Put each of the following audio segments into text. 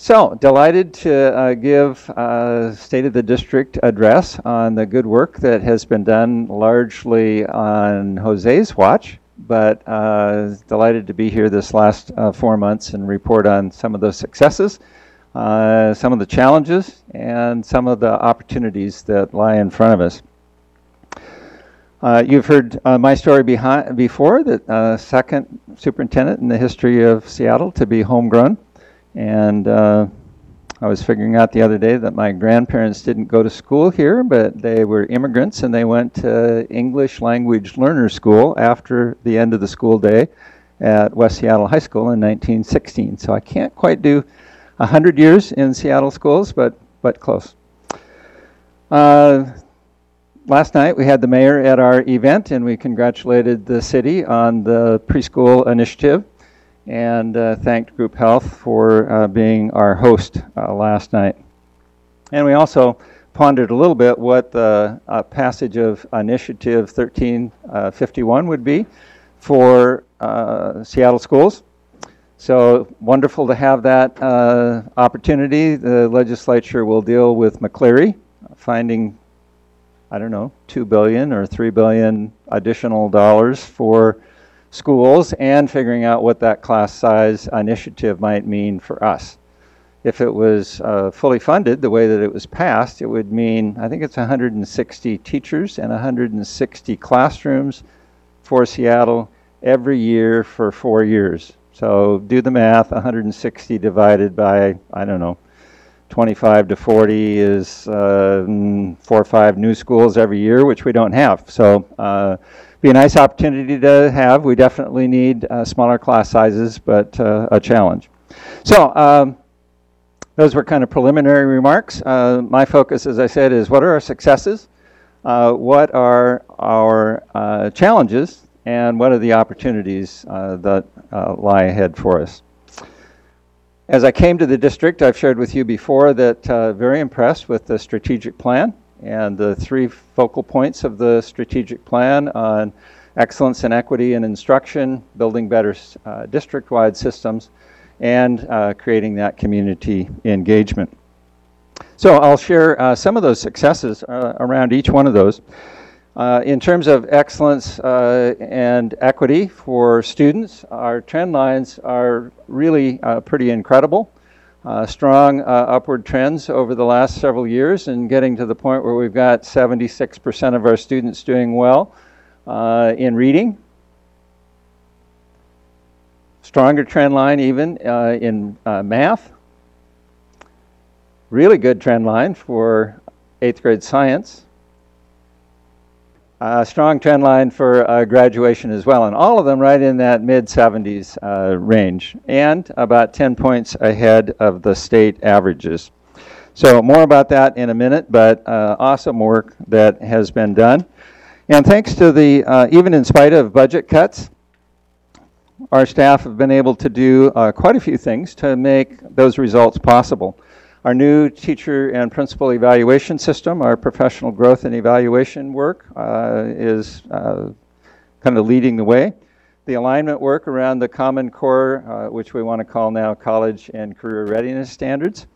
So, delighted to give State of the District address on the good work that has been done largely on Jose's watch, but delighted to be here this last 4 months and report on some of the successes, some of the challenges, and some of the opportunities that lie in front of us. You've heard my story before, that second superintendent in the history of Seattle to be homegrown. And I was figuring out the other day that my grandparents didn't go to school here, but they were immigrants and they went to English Language Learner School after the end of the school day at West Seattle High School in 1916. So I can't quite do 100 years in Seattle schools, but close. Last night we had the mayor at our event and we congratulated the city on the preschool initiative, and thanked Group Health for being our host last night. And we also pondered a little bit what the passage of Initiative 1351 would be for Seattle schools. So wonderful to have that opportunity. The legislature will deal with McCleary, finding, I don't know, $2 billion or $3 billion additional dollars for schools, and figuring out what that class size initiative might mean for us. If it was fully funded the way that it was passed, it would mean, I think it's 160 teachers and 160 classrooms for Seattle every year for 4 years. So do the math, 160 divided by, I don't know, 25 to 40 is 4 or 5 new schools every year, which we don't have. So be a nice opportunity to have. We definitely need smaller class sizes, but a challenge. So those were kind of preliminary remarks. My focus, as I said, is what are our successes, what are our challenges, and what are the opportunities that lie ahead for us. As I came to the district, I've shared with you before that very impressed with the strategic plan and the 3 focal points of the strategic plan on excellence and equity in instruction, building better district-wide systems, and creating that community engagement. So I'll share some of those successes around each one of those. In terms of excellence and equity for students, our trend lines are really pretty incredible. Strong upward trends over the last several years, and getting to the point where we've got 76% of our students doing well in reading. Stronger trend line even in math. Really good trend line for 8th grade science. Strong trend line for graduation as well, and all of them right in that mid-70s range, and about 10 points ahead of the state averages. So more about that in a minute, but awesome work that has been done. And thanks to the, even in spite of budget cuts, our staff have been able to do quite a few things to make those results possible. Our new teacher and principal evaluation system, our professional growth and evaluation work is kind of leading the way. The alignment work around the Common Core, which we want to call now College and Career Readiness Standards.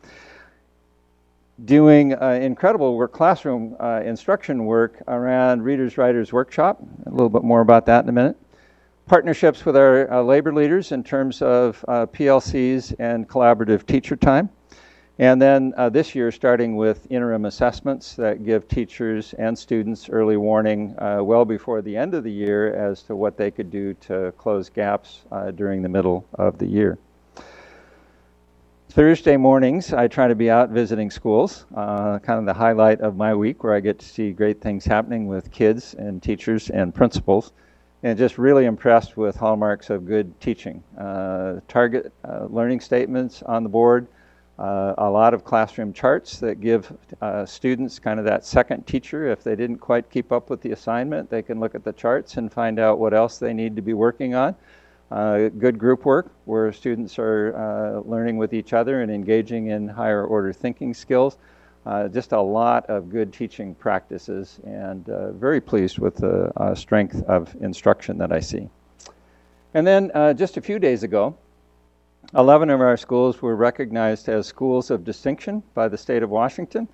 Doing incredible work, classroom instruction work around Readers Writers Workshop. A little bit more about that in a minute. Partnerships with our labor leaders in terms of PLCs and collaborative teacher time. And then this year, starting with interim assessments that give teachers and students early warning well before the end of the year as to what they could do to close gaps during the middle of the year. Thursday mornings, I try to be out visiting schools, kind of the highlight of my week, where I get to see great things happening with kids and teachers and principals, and just really impressed with hallmarks of good teaching. Target learning statements on the board, a lot of classroom charts that give students kind of that second teacher. If they didn't quite keep up with the assignment, they can look at the charts and find out what else they need to be working on. Good group work where students are learning with each other and engaging in higher order thinking skills. Just a lot of good teaching practices, and very pleased with the strength of instruction that I see. And then just a few days ago, 11 of our schools were recognized as schools of distinction by the state of Washington.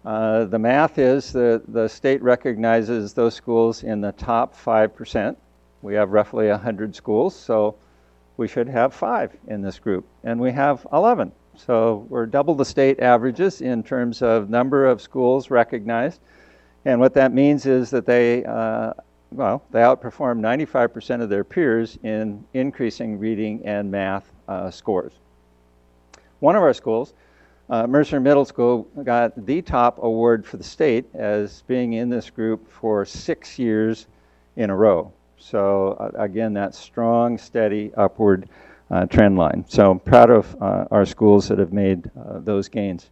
The math is that the state recognizes those schools in the top 5%. We have roughly 100 schools, so we should have 5 in this group, and we have 11. So we're double the state averages in terms of number of schools recognized. And what that means is that they outperform 95% of their peers in increasing reading and math scores. One of our schools, Mercer Middle School, got the top award for the state as being in this group for 6 years in a row. So again, that strong, steady upward trend line. So proud of our schools that have made those gains.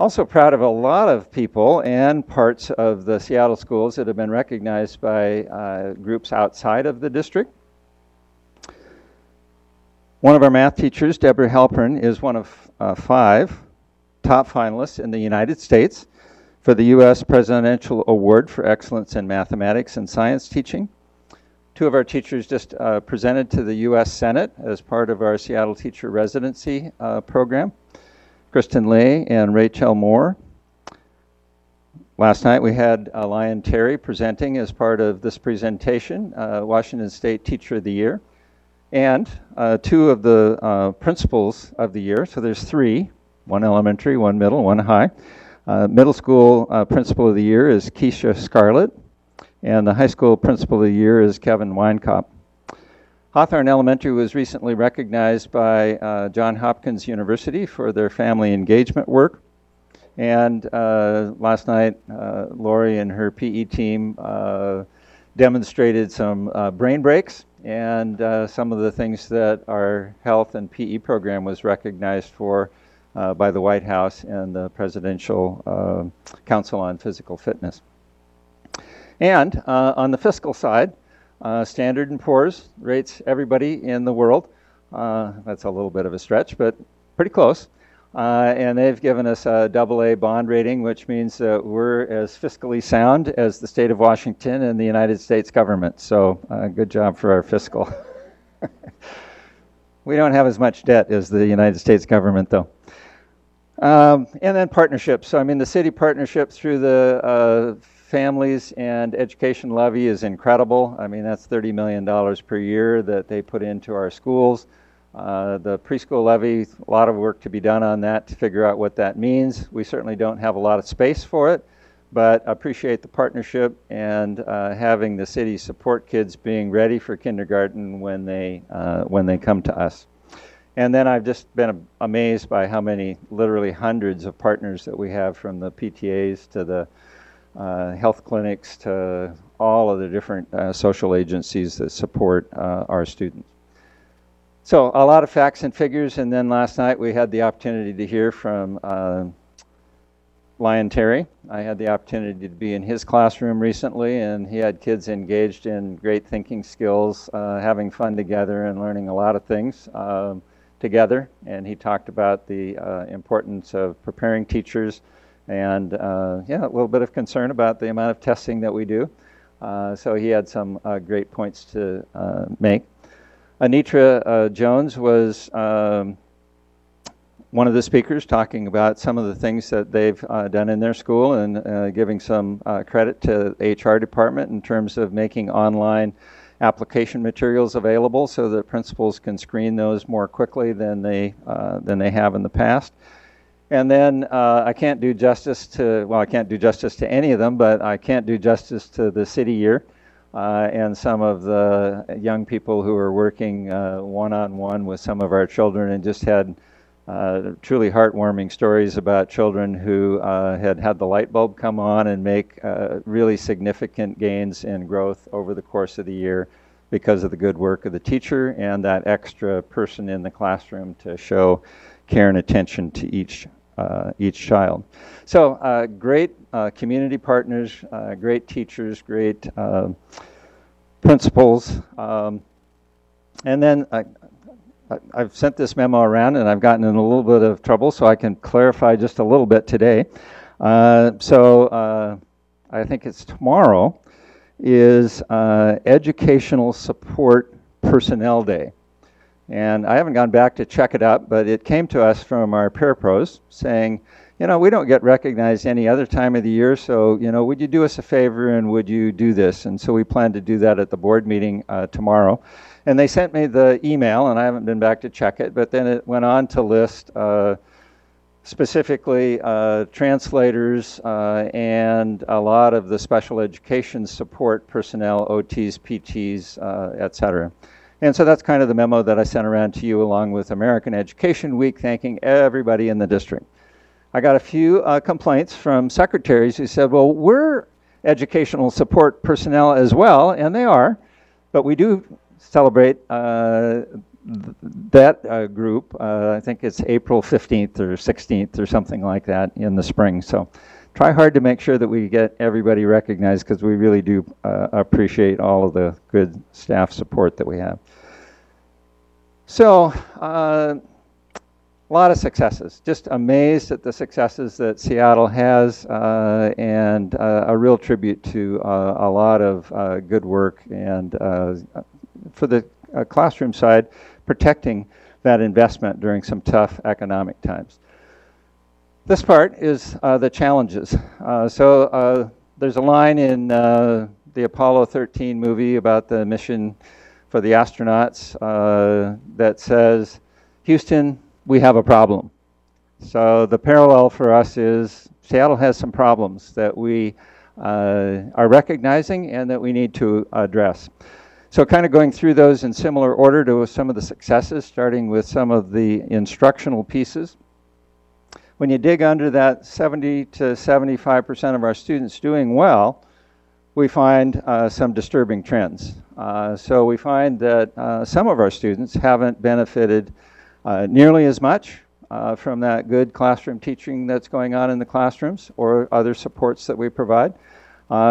Also proud of a lot of people and parts of the Seattle schools that have been recognized by groups outside of the district. One of our math teachers, Deborah Halpern, is one of 5 top finalists in the United States for the U.S. Presidential Award for Excellence in Mathematics and Science Teaching. 2 of our teachers just presented to the U.S. Senate as part of our Seattle Teacher Residency program, Kristen Lay and Rachel Moore. Last night we had Lyon Terry presenting as part of this presentation, Washington State Teacher of the Year, and 2 of the principals of the year. So there's 3, 1 elementary, 1 middle, 1 high. Middle school principal of the year is Keisha Scarlett, and the high school principal of the year is Kevin Weinkop. Hawthorne Elementary was recently recognized by Johns Hopkins University for their family engagement work. And last night, Lori and her PE team demonstrated some brain breaks and some of the things that our health and PE program was recognized for by the White House and the Presidential Council on Physical Fitness. And on the fiscal side, Standard & Poor's rates everybody in the world. That's a little bit of a stretch, but pretty close. And they've given us a AA bond rating, which means that we're as fiscally sound as the state of Washington and the United States government. So good job for our fiscal. We don't have as much debt as the United States government, though. And then partnerships. So, I mean, the city partnership through the Families and Education Levy is incredible. I mean, that's $30 million per year that they put into our schools. The preschool levy, a lot of work to be done on that to figure out what that means. We certainly don't have a lot of space for it, but appreciate the partnership and having the city support kids being ready for kindergarten when they come to us. And then I've just been amazed by how many, literally hundreds of partners that we have, from the PTAs to the health clinics to all of the different social agencies that support our students. So a lot of facts and figures, and then last night we had the opportunity to hear from Lyon Terry. I had the opportunity to be in his classroom recently, and he had kids engaged in great thinking skills, having fun together and learning a lot of things together. And he talked about the importance of preparing teachers and yeah, a little bit of concern about the amount of testing that we do. So he had some great points to make. Anitra Jones was one of the speakers, talking about some of the things that they've done in their school, and giving some credit to the HR department in terms of making online application materials available so that principals can screen those more quickly than they have in the past. And then I can't do justice to, well, I can't do justice to any of them, but I can't do justice to the city year and some of the young people who are working one-on-one with some of our children, and just had truly heartwarming stories about children who had the light bulb come on and make really significant gains in growth over the course of the year because of the good work of the teacher and that extra person in the classroom to show care and attention to each child. So great community partners, great teachers, great principals, and then I've sent this memo around and I've gotten in a little bit of trouble, so I can clarify just a little bit today. So I think it's tomorrow is Educational Support Personnel Day. And I haven't gone back to check it up, but it came to us from our parapros saying, you know, we don't get recognized any other time of the year, so, you know, would you do us a favor and would you do this? And so we plan to do that at the board meeting tomorrow. And they sent me the email, and I haven't been back to check it, but then it went on to list specifically translators and a lot of the special education support personnel, OTs, PTs, et cetera. And so that's kind of the memo that I sent around to you along with American Education Week, thanking everybody in the district. I got a few complaints from secretaries who said, well, we're educational support personnel as well, and they are, but we do celebrate that group. I think it's April 15th or 16th or something like that in the spring. So try hard to make sure that we get everybody recognized, because we really do appreciate all of the good staff support that we have. So a lot of successes. Just amazed at the successes that Seattle has, and a real tribute to a lot of good work, and for the classroom side, protecting that investment during some tough economic times. This part is the challenges. So there's a line in the Apollo 13 movie about the mission for the astronauts that says, Houston, we have a problem. So the parallel for us is Seattle has some problems that we are recognizing and that we need to address. So kind of going through those in similar order to some of the successes, starting with some of the instructional pieces. When you dig under that 70 to 75% of our students doing well, we find some disturbing trends. So we find that some of our students haven't benefited nearly as much from that good classroom teaching that's going on in the classrooms or other supports that we provide.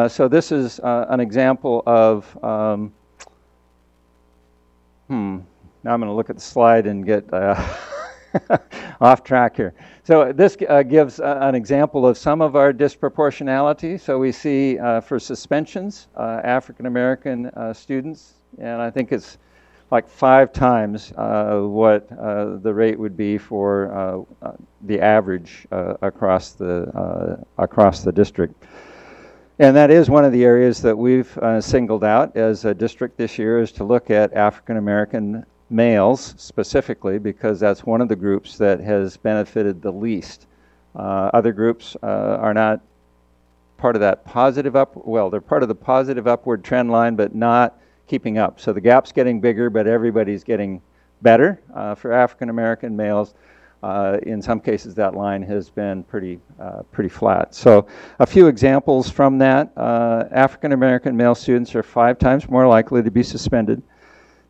So this is an example of now I'm going to look at the slide and get off track here. So this gives an example of some of our disproportionality. So we see for suspensions, African American students, and I think it's like 5 times what the rate would be for the average across the district. And that is one of the areas that we've singled out as a district this year, is to look at African American males specifically, because that's one of the groups that has benefited the least. Other groups are not part of that positive well, they're part of the positive upward trend line, but not keeping up. So the gap's getting bigger, but everybody's getting better. For African American males, in some cases that line has been pretty flat. So a few examples from that. African American male students are 5 times more likely to be suspended,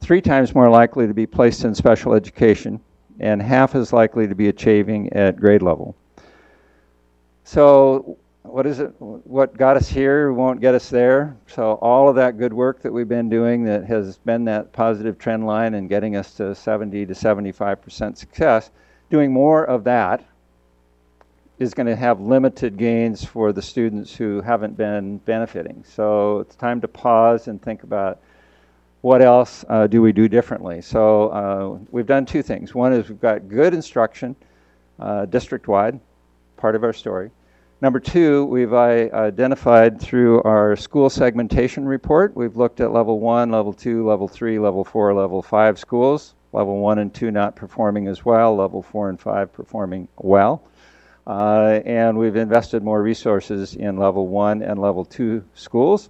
3 times more likely to be placed in special education, and half as likely to be achieving at grade level. So what is it? What got us here won't get us there. So all of that good work that we've been doing that has been that positive trend line and getting us to 70 to 75% success, doing more of that is going to have limited gains for the students who haven't been benefiting. So it's time to pause and think about what else do we do differently. So we've done 2 things. One is we've got good instruction district-wide, part of our story. Number 2, we've identified through our school segmentation report, we've looked at level 1, level 2, level 3, level 4, level 5 schools. Level 1 and 2 not performing as well, level 4 and 5 performing well. And we've invested more resources in level 1 and level 2 schools.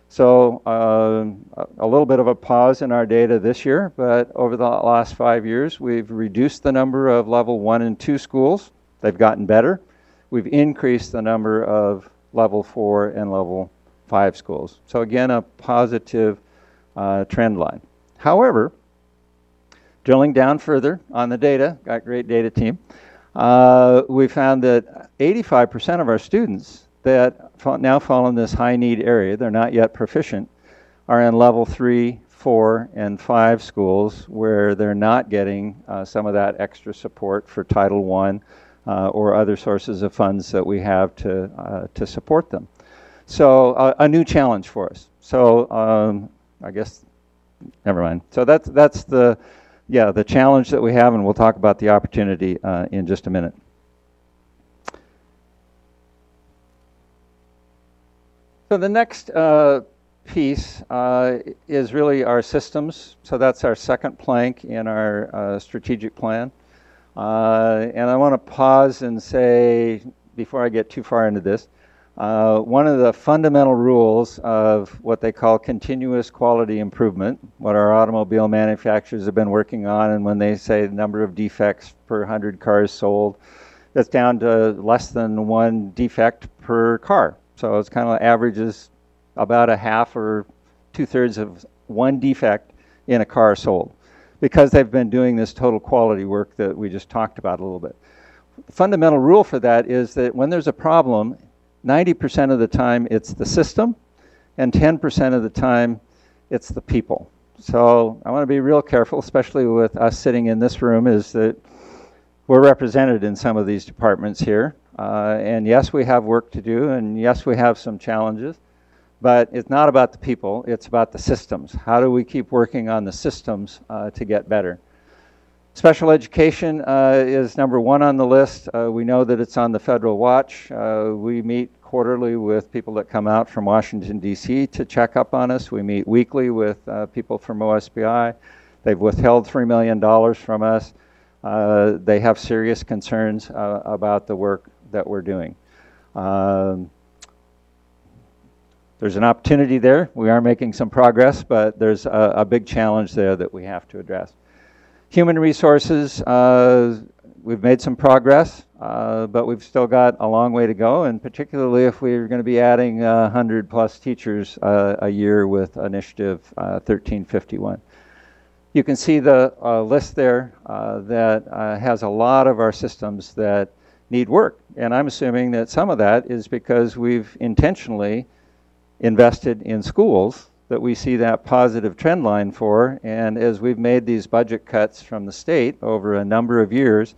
So a little bit of a pause in our data this year, but over the last 5 years, we've reduced the number of level 1 and 2 schools. They've gotten better. We've increased the number of level 4 and level 5 schools. So again, a positive trend line. However, drilling down further on the data, got a great data team, we found that 85% of our students that now fall in this high need area, they're not yet proficient, are in level 3, 4, and 5 schools where they're not getting some of that extra support for Title I or other sources of funds that we have to support them. So a new challenge for us. So I guess, never mind. So that's the yeah, the challenge that we have, and we'll talk about the opportunity in just a minute. So the next piece is really our systems. So that's our second plank in our strategic plan. And I want to pause and say, before I get too far into this, one of the fundamental rules of what they call continuous quality improvement, what our automobile manufacturers have been working on, and when they say the number of defects per 100 cars sold, that's down to less than one defect per car. So it's kind of averages about a half or 2/3 of one defect in a car sold, because they've been doing this total quality work that we just talked about a little bit. The fundamental rule for that is that when there's a problem, 90% of the time it's the system, and 10% of the time it's the people. So I want to be real careful, especially with us sitting in this room, is that we're represented in some of these departments here. And yes, we have work to do, and yes, we have some challenges, but it's not about the people, it's about the systems. How do we keep working on the systems to get better? Special education is number one on the list. We know that it's on the federal watch. We meet quarterly with people that come out from Washington, D.C. to check up on us. We meet weekly with people from OSBI. They've withheld $3 million from us. They have serious concerns about the work that we're doing. There's an opportunity there. We are making some progress, but there's a big challenge there that we have to address. Human resources, we've made some progress, but we've still got a long way to go, and particularly if we're going to be adding 100 plus teachers a year with Initiative 1351. You can see the list there that has a lot of our systems that need work. And I'm assuming that some of that is because we've intentionally invested in schools that we see that positive trend line for. And as we've made these budget cuts from the state over a number of years,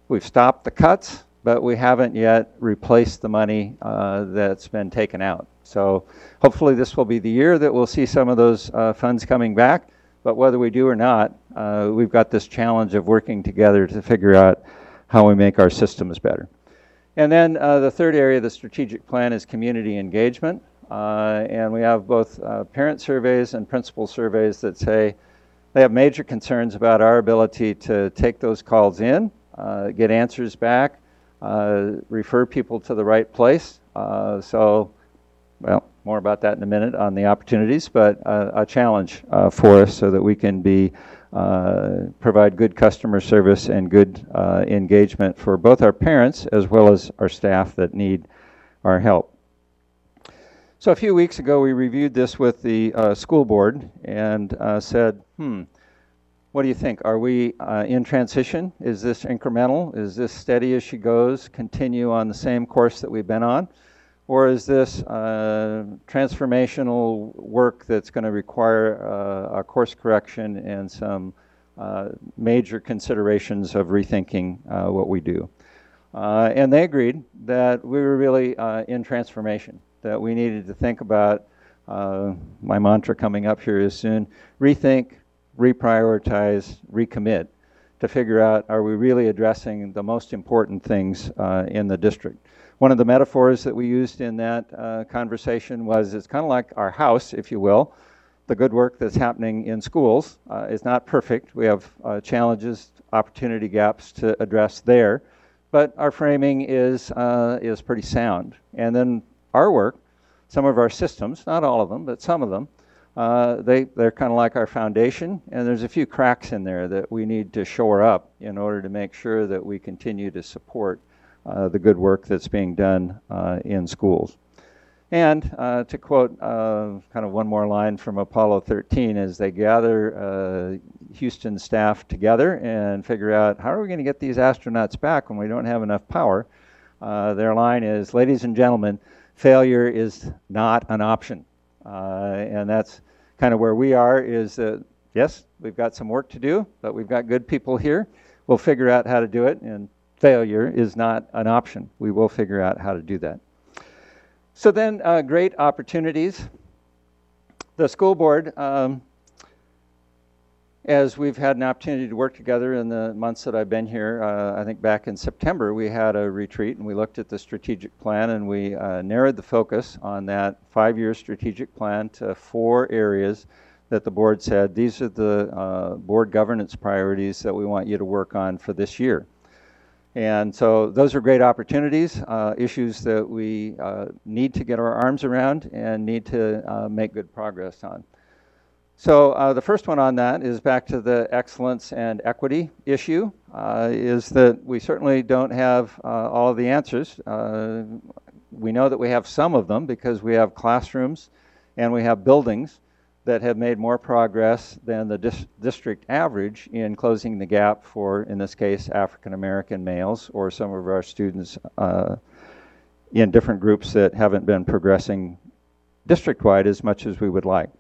we've stopped the cuts, but we haven't yet replaced the money that's been taken out. So hopefully this will be the year that we'll see some of those funds coming back. But whether we do or not, we've got this challenge of working together to figure out how we make our systems better. And then the third area of the strategic plan is community engagement. And we have both parent surveys and principal surveys that say they have major concerns about our ability to take those calls in, get answers back, refer people to the right place. Well, more about that in a minute on the opportunities, but a challenge for us so that we can provide good customer service and good engagement for both our parents as well as our staff that need our help. So a few weeks ago, we reviewed this with the school board and said, what do you think? Are we in transition? Is this incremental? Is this steady as she goes, continue on the same course that we've been on? Or is this transformational work that's going to require a course correction and some major considerations of rethinking what we do? And they agreed that we were really in transformation, that we needed to think about, my mantra coming up here is soon, rethink, reprioritize, recommit, to figure out, are we really addressing the most important things in the district? One of the metaphors that we used in that conversation was it's kind of like our house, if you will. The good work that's happening in schools is not perfect. We have challenges, opportunity gaps to address there, but our framing is pretty sound. And then our work, some of our systems, not all of them, but some of them, they're kind of like our foundation, and there's a few cracks in there that we need to shore up in order to make sure that we continue to support the good work that's being done in schools. And to quote kind of one more line from Apollo 13, as they gather Houston staff together and figure out how are we going to get these astronauts back when we don't have enough power, their line is, ladies and gentlemen, failure is not an option. And that's kind of where we are, is that, yes, we've got some work to do, but we've got good people here. We'll figure out how to do it, and failure is not an option. We will figure out how to do that. So then, great opportunities. The school board as we've had an opportunity to work together in the months that I've been here, I think back in September we had a retreat and we looked at the strategic plan and we narrowed the focus on that 5-year strategic plan to 4 areas that the board said these are the board governance priorities that we want you to work on for this year. And so those are great opportunities, issues that we need to get our arms around and need to make good progress on. So the first one on that is back to the excellence and equity issue, is that we certainly don't have all of the answers. We know that we have some of them because we have classrooms and we have buildings that have made more progress than the district average in closing the gap for, in this case, African American males or some of our students in different groups that haven't been progressing district-wide as much as we would like.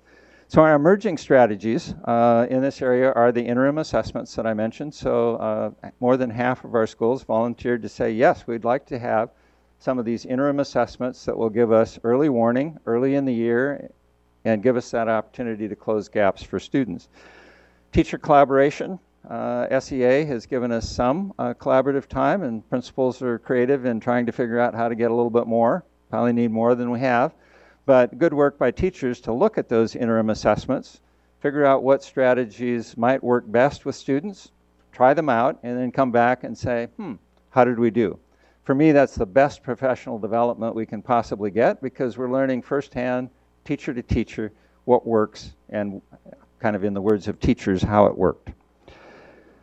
So our emerging strategies in this area are the interim assessments that I mentioned. So more than half of our schools volunteered to say, yes, we'd like to have some of these interim assessments that will give us early warning, early in the year, and give us that opportunity to close gaps for students. Teacher collaboration, SEA has given us some collaborative time, and principals are creative in trying to figure out how to get a little bit more. Probably need more than we have. But good work by teachers to look at those interim assessments, figure out what strategies might work best with students, try them out, and then come back and say, how did we do? For me, that's the best professional development we can possibly get because we're learning firsthand, teacher to teacher, what works and kind of in the words of teachers, how it worked.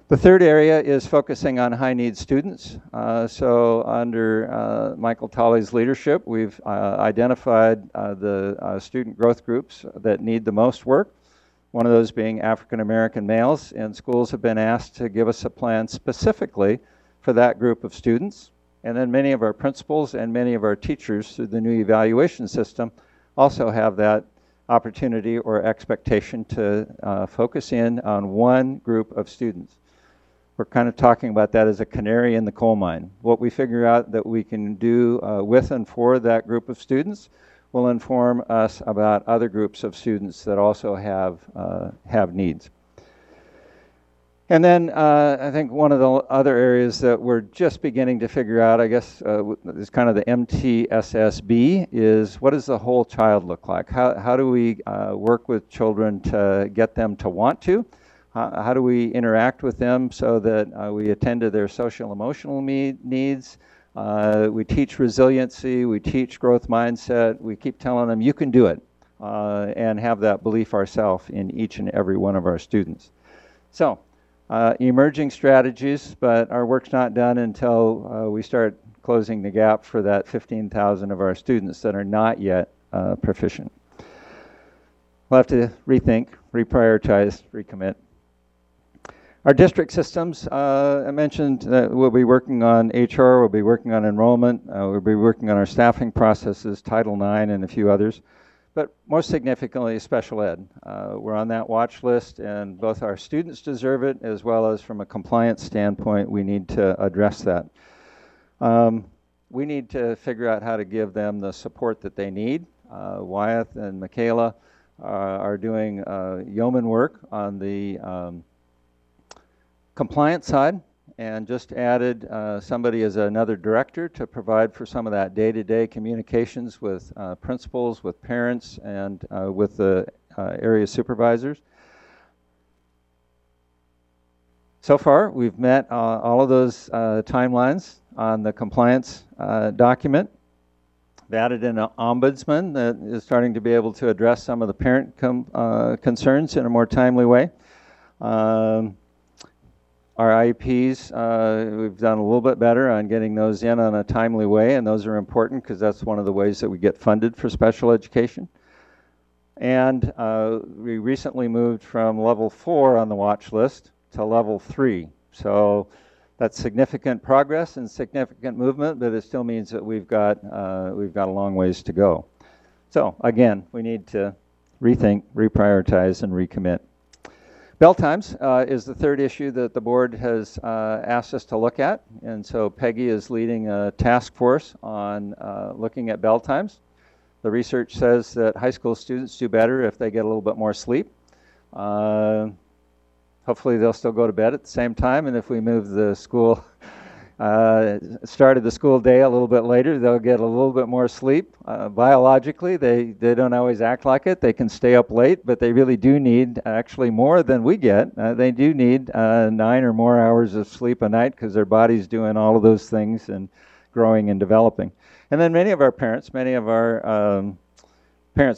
The third area is focusing on high-need students. So under Michael Tolley's leadership, we've identified the student growth groups that need the most work, one of those being African American males, and schools have been asked to give us a plan specifically for that group of students. And then many of our principals and many of our teachers through the new evaluation system also have that opportunity or expectation to focus in on one group of students. We're kind of talking about that as a canary in the coal mine. What we figure out that we can do with and for that group of students will inform us about other groups of students that also have needs. And then I think one of the other areas that we're just beginning to figure out, I guess, is kind of the MTSSB, is what does the whole child look like? How do we work with children to get them to want to? How do we interact with them so that we attend to their social emotional needs? We teach resiliency, we teach growth mindset, we keep telling them you can do it, and have that belief ourselves in each and every one of our students. So, emerging strategies, but our work's not done until we start closing the gap for that 15,000 of our students that are not yet proficient. We'll have to rethink, reprioritize, recommit. Our district systems, I mentioned that we'll be working on HR, we'll be working on enrollment, we'll be working on our staffing processes, Title IX, and a few others. But most significantly, special ed. We're on that watch list, and both our students deserve it, as well as from a compliance standpoint, we need to address that. We need to figure out how to give them the support that they need. Wyeth and Michaela are doing yeoman work on the compliance side, and just added somebody as another director to provide for some of that day-to-day communications with principals, with parents, and with the area supervisors. So far, we've met all of those timelines on the compliance document. We've added an ombudsman that is starting to be able to address some of the parent concerns in a more timely way. Our IEPs, we've done a little bit better on getting those in on a timely way, and those are important because that's one of the ways that we get funded for special education. And we recently moved from level 4 on the watch list to level 3. So that's significant progress and significant movement, but it still means that we've got a long ways to go. So again, we need to rethink, reprioritize, and recommit. Bell times is the third issue that the board has asked us to look at, and so Peggy is leading a task force on looking at bell times. The research says that high school students do better if they get a little bit more sleep. hopefully they'll still go to bed at the same time, and if we move the school started the school day a little bit later, they'll get a little bit more sleep. Biologically, they don't always act like it. They can stay up late, but they really do need actually more than we get. They do need 9 or more hours of sleep a night because their body's doing all of those things and growing and developing. And then many of our parents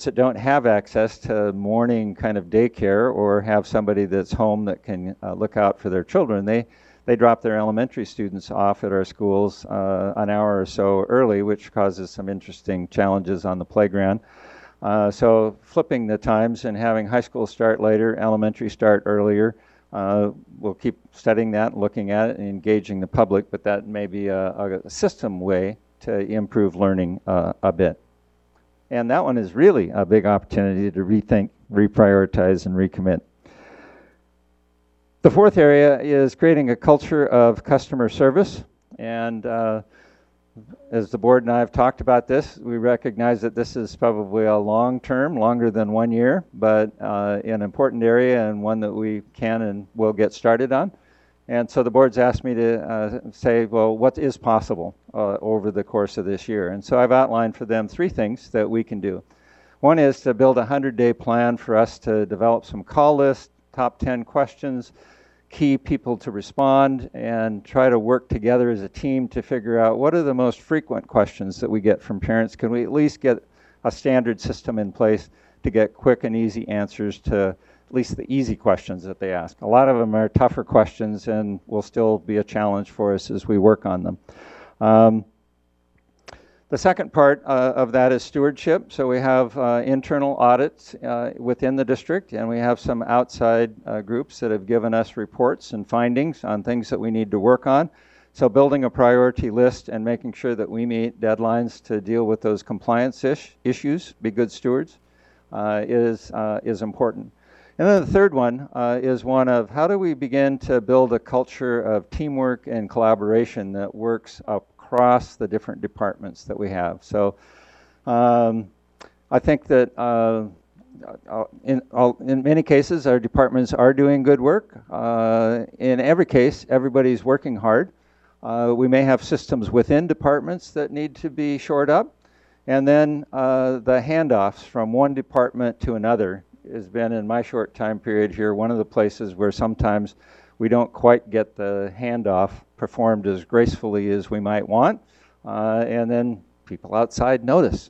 that don't have access to morning kind of daycare or have somebody that's home that can look out for their children, they drop their elementary students off at our schools an hour or so early, which causes some interesting challenges on the playground. So flipping the times and having high school start later, elementary start earlier, we'll keep studying that, looking at it, and engaging the public, but that may be a system way to improve learning a bit. And that one is really a big opportunity to rethink, reprioritize, and recommit. The fourth area is creating a culture of customer service. And as the board and I have talked about this, we recognize that this is probably a long-term, longer than 1 year, but an important area and one that we can and will get started on. And so the board's asked me to say, well, what is possible over the course of this year? And so I've outlined for them 3 things that we can do. One is to build a 100-day plan for us to develop some call lists, top 10 questions, key people to respond, and try to work together as a team to figure out what are the most frequent questions that we get from parents. Can we at least get a standard system in place to get quick and easy answers to at least the easy questions that they ask? A lot of them are tougher questions and will still be a challenge for us as we work on them. The second part of that is stewardship. So we have internal audits within the district, and we have some outside groups that have given us reports and findings on things that we need to work on. So building a priority list and making sure that we meet deadlines to deal with those compliance issues, be good stewards, is important. And then the third one is one of how do we begin to build a culture of teamwork and collaboration that works across the different departments that we have. So I think that in many cases our departments are doing good work. In every case, everybody's working hard. We may have systems within departments that need to be shored up. And then the handoffs from one department to another has been, in my short time period here, one of the places where sometimes we don't quite get the handoff performed as gracefully as we might want, and then people outside notice.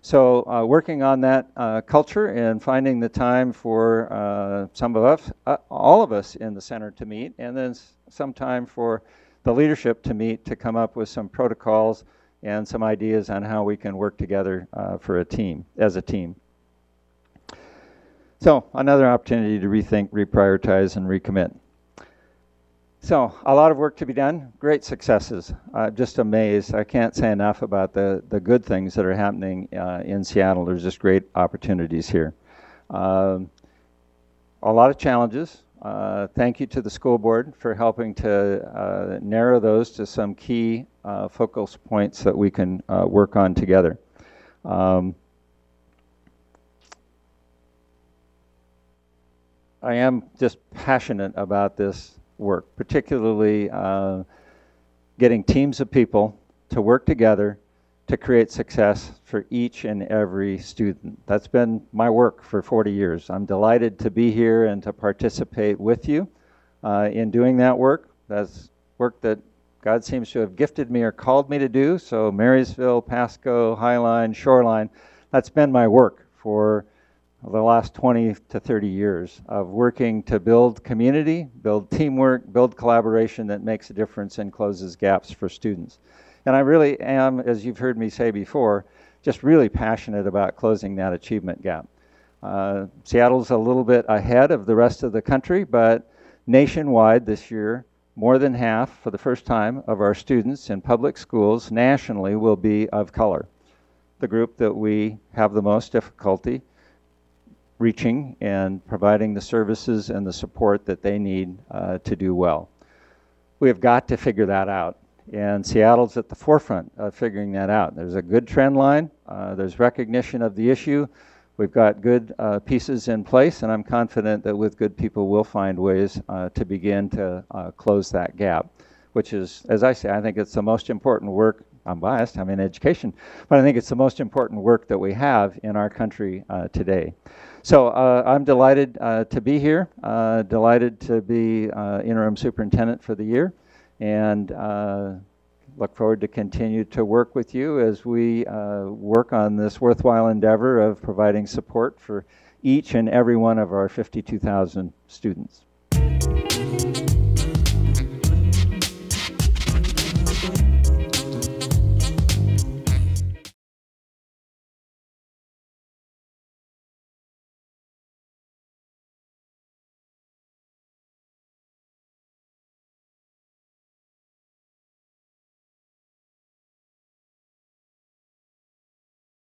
So working on that culture and finding the time for some of us, all of us in the center to meet, and then some time for the leadership to meet to come up with some protocols and some ideas on how we can work together for a team, as a team. So another opportunity to rethink, reprioritize, and recommit. So a lot of work to be done, great successes. Just amazed. I can't say enough about the good things that are happening in Seattle. There's just great opportunities here. A lot of challenges. Thank you to the school board for helping to narrow those to some key focal points that we can work on together. I am just passionate about this work, particularly getting teams of people to work together to create success for each and every student. That's been my work for 40 years. I'm delighted to be here and to participate with you in doing that work. That's work that God seems to have gifted me or called me to do. So Marysville, Pasco, Highline, Shoreline, that's been my work for the last 20 to 30 years of working to build community, build teamwork, build collaboration that makes a difference and closes gaps for students. And I really am, as you've heard me say before, just really passionate about closing that achievement gap. Seattle's a little bit ahead of the rest of the country, but nationwide this year, more than half, for the first time, of our students in public schools nationally will be of color, the group that we have the most difficulty reaching and providing the services and the support that they need to do well. We have got to figure that out, and Seattle's at the forefront of figuring that out. There's a good trend line, there's recognition of the issue, We've got good pieces in place, and I'm confident that with good people we'll find ways to begin to close that gap, which is, as I say, I think it's the most important work. I'm biased, I'm in education, but I think it's the most important work that we have in our country today. So I'm delighted to be here, delighted to be interim superintendent for the year, and look forward to continue to work with you as we work on this worthwhile endeavor of providing support for each and every one of our 52,000 students.